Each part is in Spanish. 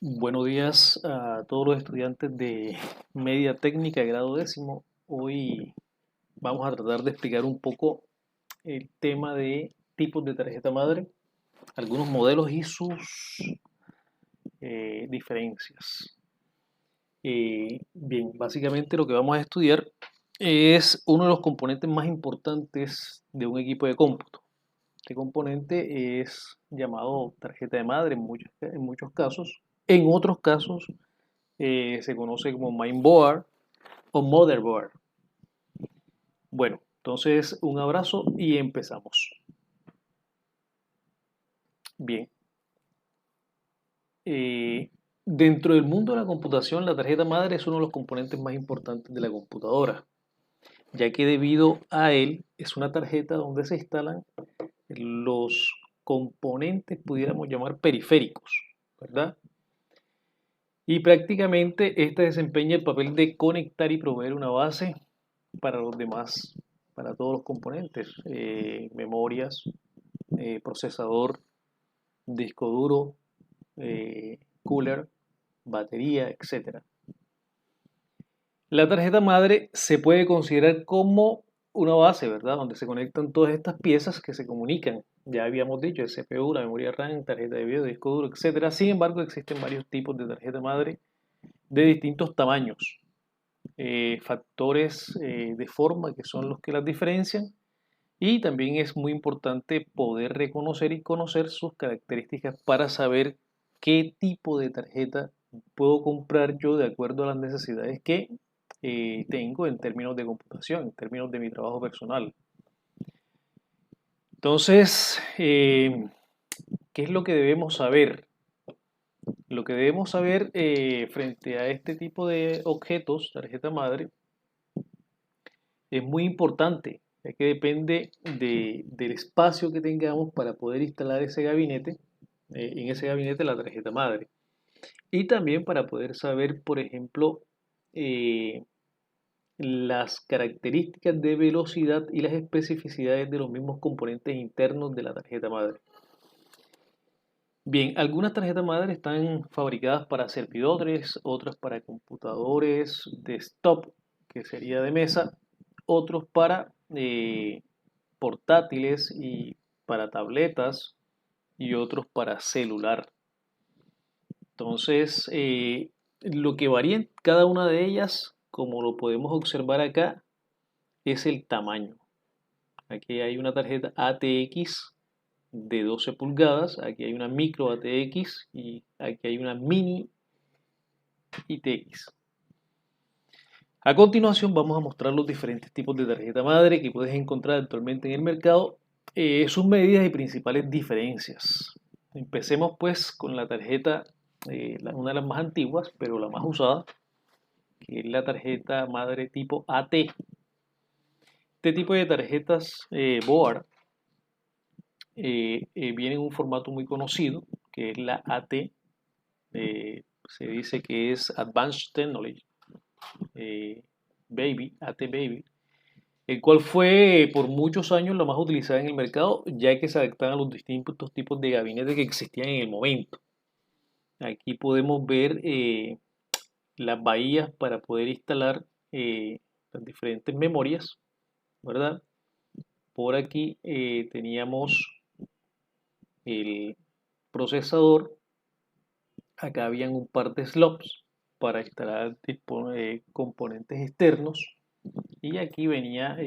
Buenos días a todos los estudiantes de media técnica de grado décimo. Hoy vamos a tratar de explicar un poco el tema de tipos de tarjeta madre, algunos modelos y sus diferencias. Bien, básicamente lo que vamos a estudiar es uno de los componentes más importantes de un equipo de cómputo. Este componente es llamado tarjeta de madre en muchos casos. En otros casos se conoce como mainboard o motherboard. Bueno, entonces un abrazo y empezamos. Bien, dentro del mundo de la computación, la tarjeta madre es uno de los componentes más importantes de la computadora, ya que debido a él es una tarjeta donde se instalan los componentes, pudiéramos llamar periféricos, ¿verdad? Y prácticamente este desempeña el papel de conectar y proveer una base para los demás, para todos los componentes, memorias, procesador, disco duro, cooler, batería, etcétera. La tarjeta madre se puede considerar como una base, ¿verdad? Donde se conectan todas estas piezas que se comunican. Ya habíamos dicho, el CPU, la memoria RAM, tarjeta de video, disco duro, etcétera. Sin embargo, existen varios tipos de tarjeta madre de distintos tamaños, factores de forma que son los que las diferencian. Y también es muy importante poder reconocer y conocer sus características para saber qué tipo de tarjeta puedo comprar yo de acuerdo a las necesidades que tengo en términos de computación, en términos de mi trabajo personal. Entonces, ¿qué es lo que debemos saber? Lo que debemos saber frente a este tipo de objetos, tarjeta madre, es muy importante, ya que depende del espacio que tengamos para poder instalar ese gabinete, en ese gabinete la tarjeta madre. Y también para poder saber, por ejemplo, eh, las características de velocidad y las especificidades de los mismos componentes internos de la tarjeta madre. Bien, algunas tarjetas madre están fabricadas para servidores, otras para computadores desktop, que sería de mesa, otros para portátiles y para tabletas y otros para celular. Entonces, lo que varía en cada una de ellas, como lo podemos observar acá, es el tamaño. Aquí hay una tarjeta ATX de 12 pulgadas, aquí hay una micro ATX y aquí hay una mini ITX. A continuación vamos a mostrar los diferentes tipos de tarjeta madre que puedes encontrar actualmente en el mercado, sus medidas y principales diferencias. Empecemos pues con la tarjeta, una de las más antiguas, pero la más usada, que es la tarjeta madre tipo AT. Este tipo de tarjetas board viene en un formato muy conocido, que es la AT. Se dice que es Advanced Technology Baby, AT Baby, el cual fue por muchos años la más utilizada en el mercado, ya que se adaptaban a los distintos tipos de gabinetes que existían en el momento. Aquí podemos ver las bahías para poder instalar las diferentes memorias, ¿verdad? Por aquí teníamos el procesador, acá habían un par de slots para instalar componentes externos y aquí venía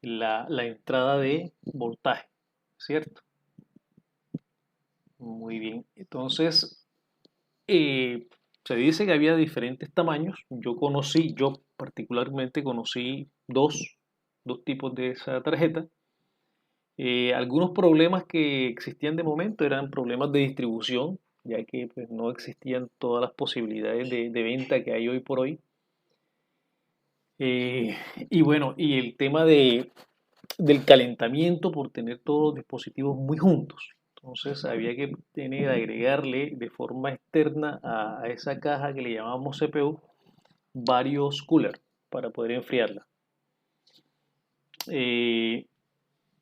la entrada de voltaje, ¿cierto? Muy bien, entonces se dice que había diferentes tamaños. Yo particularmente conocí dos tipos de esa tarjeta. Algunos problemas que existían de momento eran problemas de distribución, ya que pues, no existían todas las posibilidades de venta que hay hoy por hoy. Eh, y bueno, y el tema del calentamiento por tener todos los dispositivos muy juntos. Entonces había que agregarle de forma externa a esa caja que le llamábamos CPU varios coolers para poder enfriarla. Eh,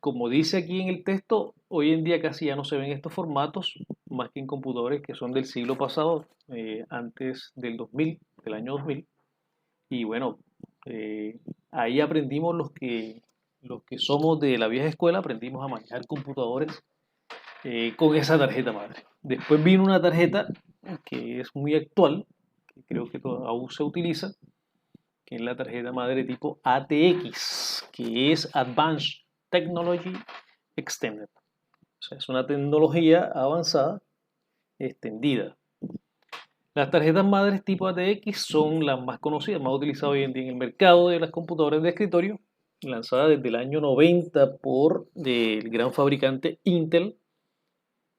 Como dice aquí en el texto, hoy en día casi ya no se ven estos formatos, más que en computadores que son del siglo pasado, antes del 2000, del año 2000. Y bueno, ahí aprendimos los que somos de la vieja escuela, aprendimos a manejar computadores con esa tarjeta madre. Después vino una tarjeta que es muy actual, que creo que aún se utiliza, que es la tarjeta madre tipo ATX, que es Advanced Technology Extended. O sea, es una tecnología avanzada extendida. Las tarjetas madres tipo ATX son las más conocidas, más utilizadas hoy en día en el mercado de las computadoras de escritorio, lanzada desde el año 90 por el gran fabricante Intel.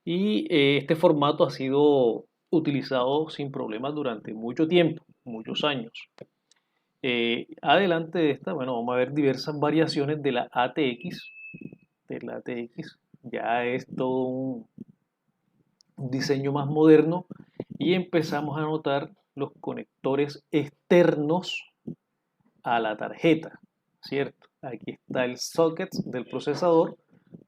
Y este formato ha sido utilizado sin problemas durante mucho tiempo, muchos años. Adelante de esta, bueno, vamos a ver diversas variaciones de la ATX. De la ATX ya es todo un diseño más moderno y empezamos a notar los conectores externos a la tarjeta, ¿cierto? Aquí está el socket del procesador,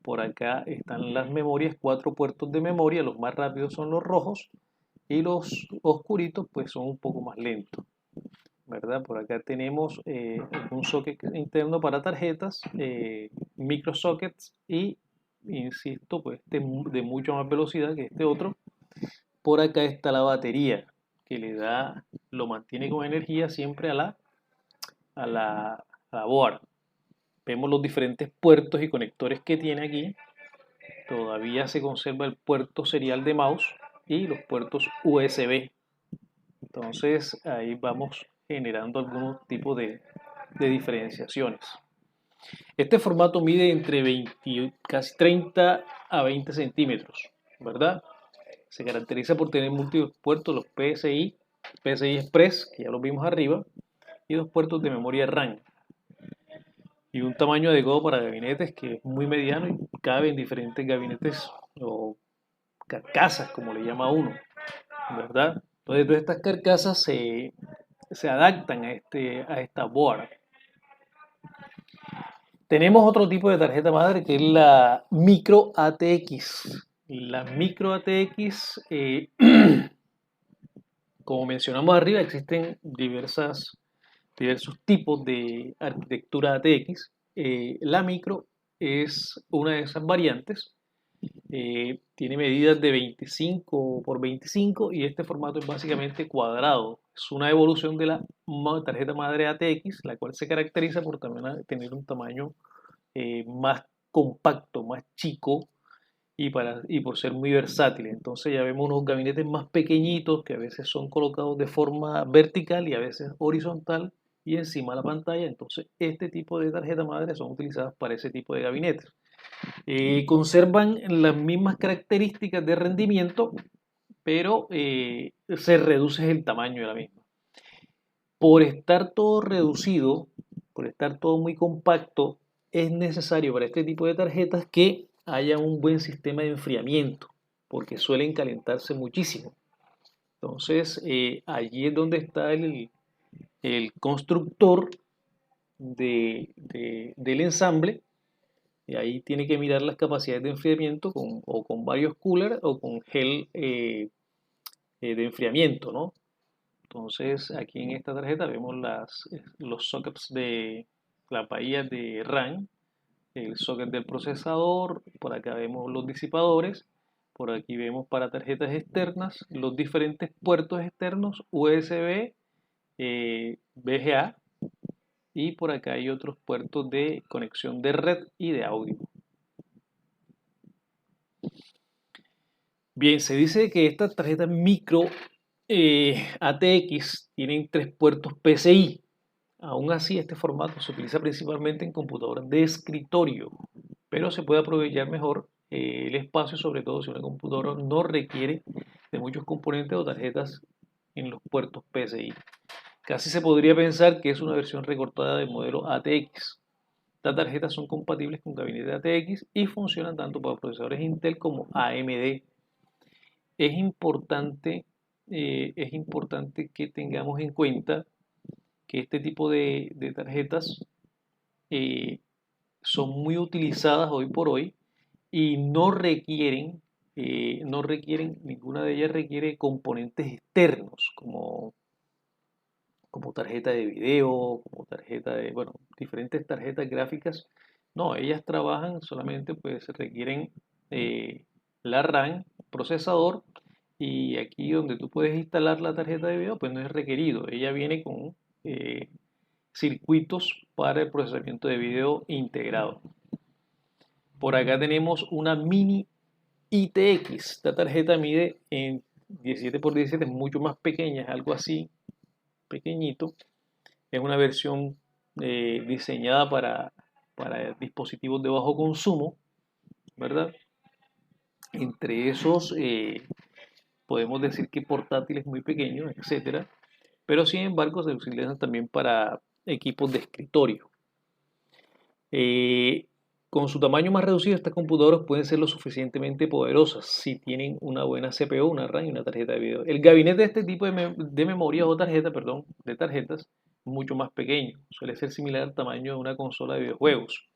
por acá están las memorias, 4 puertos de memoria, los más rápidos son los rojos y los oscuritos pues son un poco más lentos, ¿verdad? Por acá tenemos un socket interno para tarjetas, micro sockets y, insisto, pues de mucha más velocidad que este otro. Por acá está la batería que le da, lo mantiene con energía siempre a la, a la board. Vemos los diferentes puertos y conectores que tiene aquí. Todavía se conserva el puerto serial de mouse y los puertos USB. Entonces ahí vamos generando algunos tipos de diferenciaciones. Este formato mide entre 20, casi 30 a 20 centímetros, ¿verdad? Se caracteriza por tener múltiples puertos, los PCI, PCI Express, que ya los vimos arriba, y 2 puertos de memoria RAM. Y un tamaño adecuado para gabinetes que es muy mediano y cabe en diferentes gabinetes o carcasas, como le llama uno, ¿verdad? Entonces todas estas carcasas se adaptan a esta board. Tenemos otro tipo de tarjeta madre que es la micro ATX. La micro ATX, como mencionamos arriba, existen diversos tipos de arquitectura ATX. La micro es una de esas variantes. Tiene medidas de 25 por 25 y este formato es básicamente cuadrado. Es una evolución de la tarjeta madre ATX, la cual se caracteriza por también tener un tamaño más compacto, más chico y por ser muy versátil. Entonces ya vemos unos gabinetes más pequeñitos que a veces son colocados de forma vertical y a veces horizontal y encima de la pantalla. Entonces este tipo de tarjeta madre son utilizadas para ese tipo de gabinetes. Conservan las mismas características de rendimiento, pero se reduce el tamaño de la misma. Por estar todo reducido, por estar todo muy compacto, es necesario para este tipo de tarjetas que haya un buen sistema de enfriamiento, porque suelen calentarse muchísimo. Entonces, allí es donde está el constructor del ensamble, y ahí tiene que mirar las capacidades de enfriamiento o con varios coolers o con gel de enfriamiento, ¿no? Entonces, aquí en esta tarjeta vemos los sockets de las bahías de RAM, el socket del procesador, por acá vemos los disipadores, por aquí vemos para tarjetas externas los diferentes puertos externos USB, VGA y por acá hay otros puertos de conexión de red y de audio. Bien, se dice que estas tarjetas micro ATX tienen 3 puertos PCI. Aún así, este formato se utiliza principalmente en computadoras de escritorio, pero se puede aprovechar mejor el espacio, sobre todo si una computadora no requiere de muchos componentes o tarjetas en los puertos PCI. Casi se podría pensar que es una versión recortada del modelo ATX. Estas tarjetas son compatibles con gabinetes ATX y funcionan tanto para procesadores Intel como AMD. Es importante que tengamos en cuenta que este tipo de tarjetas son muy utilizadas hoy por hoy y no requieren no requieren, ninguna de ellas requiere componentes externos como tarjeta de video, como tarjeta de, bueno, diferentes tarjetas gráficas. No, ellas trabajan solamente, pues requieren la RAM, procesador, y aquí donde tú puedes instalar la tarjeta de video, pues no es requerido. Ella viene con circuitos para el procesamiento de video integrado. Por acá tenemos una mini ITX. Esta tarjeta mide en 17x17, es mucho más pequeña, es algo así pequeñito. Es una versión diseñada para dispositivos de bajo consumo, ¿verdad? Entre esos podemos decir que portátiles muy pequeños, etcétera, pero sin embargo se utilizan también para equipos de escritorio. Con su tamaño más reducido, estas computadoras pueden ser lo suficientemente poderosas si tienen una buena CPU, una RAM y una tarjeta de video. El gabinete de este tipo de memorias o tarjetas, perdón, de tarjetas, mucho más pequeño, suele ser similar al tamaño de una consola de videojuegos,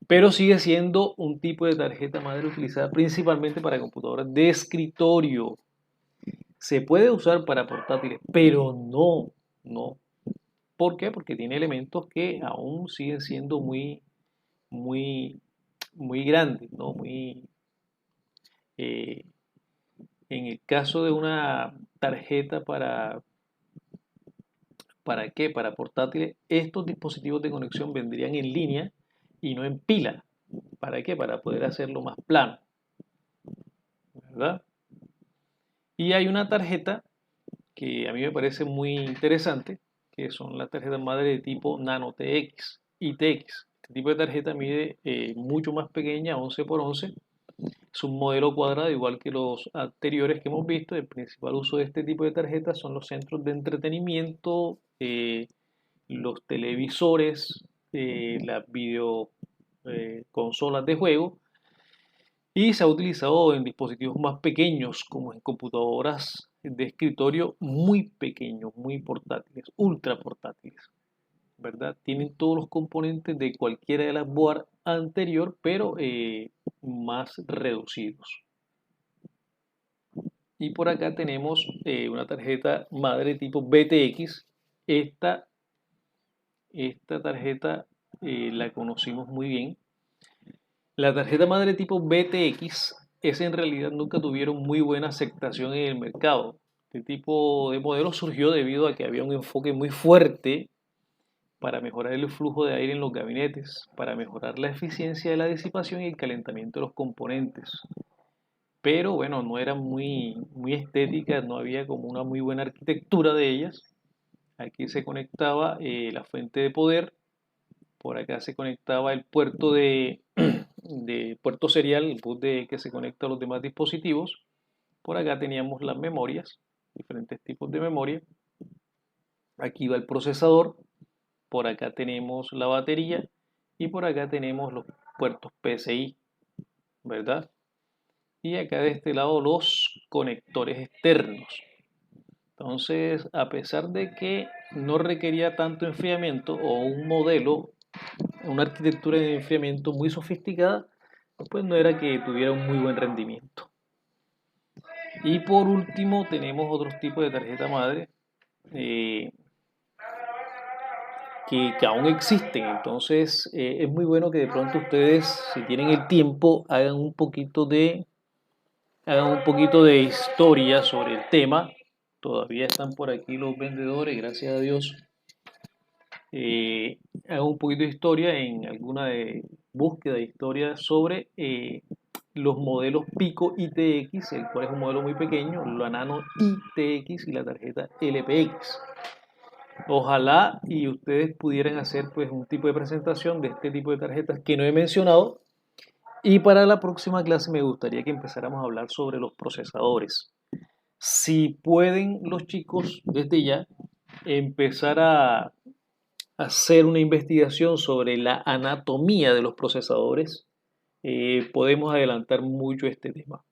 pero sigue siendo un tipo de tarjeta madre utilizada principalmente para computadoras de escritorio. Se puede usar para portátiles, pero no. ¿Por qué? Porque tiene elementos que aún siguen siendo muy, muy grandes, ¿no? Eh, en el caso de una tarjeta ¿para qué? Para portátiles, estos dispositivos de conexión vendrían en línea y no en pila. ¿Para qué? Para poder hacerlo más plano, ¿verdad? Y hay una tarjeta que a mí me parece muy interesante, que son las tarjetas madre de tipo Nano TX, ITX. Este tipo de tarjeta mide mucho más pequeña, 11x11. Es un modelo cuadrado igual que los anteriores que hemos visto. El principal uso de este tipo de tarjetas son los centros de entretenimiento, los televisores, las video consolas de juego, y se ha utilizado en dispositivos más pequeños como en computadoras de escritorio muy pequeños, muy portátiles, ultra portátiles, ¿verdad? Tienen todos los componentes de cualquiera de las board anterior, pero más reducidos. Y por acá tenemos una tarjeta madre tipo BTX. Esta tarjeta la conocimos muy bien. La tarjeta madre tipo BTX es en realidad nunca tuvieron muy buena aceptación en el mercado. Este tipo de modelo surgió debido a que había un enfoque muy fuerte para mejorar el flujo de aire en los gabinetes, para mejorar la eficiencia de la disipación y el calentamiento de los componentes. Pero bueno, no eran muy estéticas, no había como una muy buena arquitectura de ellas. Aquí se conectaba la fuente de poder, por acá se conectaba el puerto de puerto serial, el bus que se conecta a los demás dispositivos. Por acá teníamos las memorias, diferentes tipos de memoria. Aquí va el procesador, por acá tenemos la batería y por acá tenemos los puertos PCI, ¿verdad? Y acá de este lado los conectores externos. Entonces, a pesar de que no requería tanto enfriamiento o un modelo, una arquitectura de enfriamiento muy sofisticada, pues no era que tuviera un muy buen rendimiento. Y por último tenemos otros tipos de tarjeta madre que aún existen. Entonces es muy bueno que de pronto ustedes, si tienen el tiempo, hagan un poquito de historia sobre el tema. Todavía están por aquí los vendedores, gracias a Dios. Hagan un poquito de historia en alguna búsqueda de historia sobre los modelos Pico ITX, el cual es un modelo muy pequeño, la Nano ITX y la tarjeta LPX. Ojalá y ustedes pudieran hacer pues un tipo de presentación de este tipo de tarjetas que no he mencionado. Y para la próxima clase me gustaría que empezáramos a hablar sobre los procesadores. Si pueden los chicos desde ya empezar a hacer una investigación sobre la anatomía de los procesadores, podemos adelantar mucho este tema.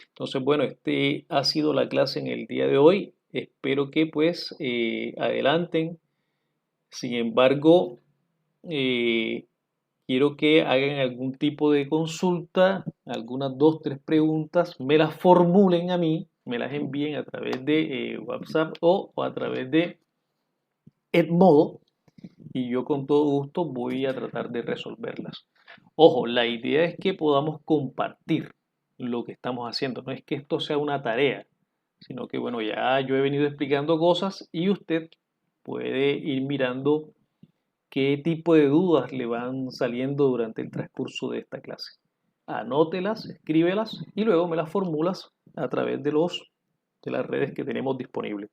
Entonces, bueno, este ha sido la clase en el día de hoy. Espero que pues adelanten. Sin embargo, quiero que hagan algún tipo de consulta, algunas 2, 3 preguntas, me las formulen a mí, me las envíen a través de WhatsApp o a través de Edmodo y yo con todo gusto voy a tratar de resolverlas. Ojo, la idea es que podamos compartir lo que estamos haciendo, no es que esto sea una tarea, sino que bueno, ya yo he venido explicando cosas y usted puede ir mirando qué tipo de dudas le van saliendo durante el transcurso de esta clase. Anótelas, escríbelas y luego me las formulas a través de las redes que tenemos disponibles.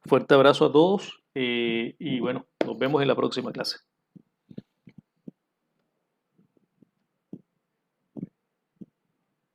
Fuerte abrazo a todos y bueno, nos vemos en la próxima clase.